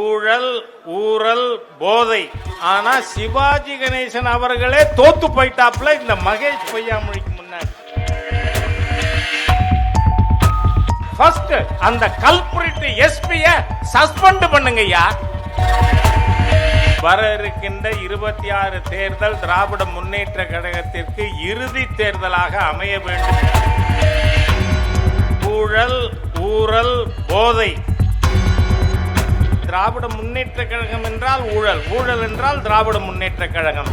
ஊழல், ஊரல், போதை. ஆனா சிவாஜி கணேசன் அவர்களே தோத்து போயிட்டாப்ல இந்த மகேஷ் பொய்யாமொழிக்கு முன்னாடி. ஃபர்ஸ்ட் அந்த கல்பிரிட் எஸ்பியை சஸ்பெண்ட் பண்ணுங்கய்யா. வர இருக்கின்ற 26 தேர்தல் திராவிட முன்னேற்ற கழகத்திற்கு இறுதி தேர்தலாக அமைய வேண்டும். ஊழல், ஊரல், போதை. திராவிட முன்னேற்ற கழகம் என்றால் ஊழல், ஊழல் என்றால் திராவிட முன்னேற்ற கழகம்.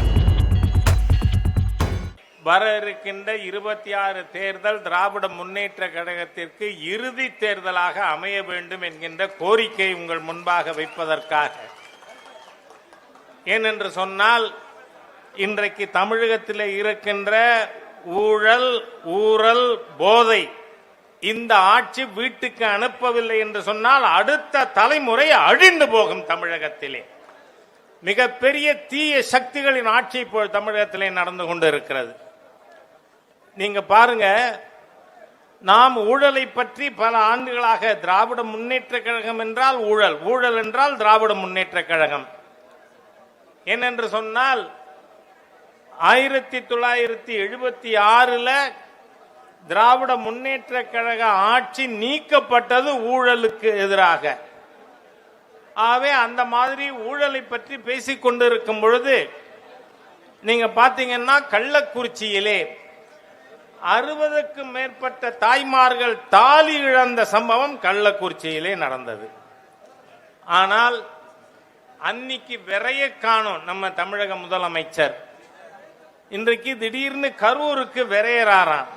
வர இருக்கின்ற 26 தேர்தல் திராவிட முன்னேற்ற கழகத்திற்கு இறுதி தேர்தலாக அமைய வேண்டும் என்கின்ற கோரிக்கை உங்கள் முன்பாக வைப்பதற்காக. ஏனென்று சொன்னால் இன்றைக்கு தமிழகத்தில் இருக்கின்ற ஊழல், ஊரல், போதை இந்த ஆட்சி வீட்டுக்கு அனுப்பவில்லை என்று சொன்னால் அடுத்த தலைமுறை அழிந்து போகும். தமிழகத்திலே மிகப்பெரிய தீய சக்திகளின் ஆட்சி இப்போ தமிழகத்திலே நடந்து கொண்டு இருக்கிறது. நீங்க பாருங்க, நாம் ஊழலை பற்றி பல ஆண்டுகளாக திராவிட முன்னேற்ற கழகம் என்றால் ஊழல், ஊழல் என்றால் திராவிட முன்னேற்ற கழகம். ஏனென்று சொன்னால் 1976 திராவிட முன்னேற்ற கழக ஆட்சி நீக்கப்பட்டது ஊழலுக்கு எதிராக. ஆகவே அந்த மாதிரி ஊழலை பற்றி பேசிக் கொண்டிருக்கும் பொழுது நீங்க பாத்தீங்கன்னா கள்ளக்குறிச்சியிலே 60க்கும் மேற்பட்ட தாய்மார்கள் தாலி இழந்த சம்பவம் கள்ளக்குறிச்சியிலே நடந்தது. ஆனால் அன்னைக்கு விரைய காணோம் நம்ம தமிழக முதலமைச்சர். இன்றைக்கு திடீர்னு கரூருக்கு விரையறாராம்.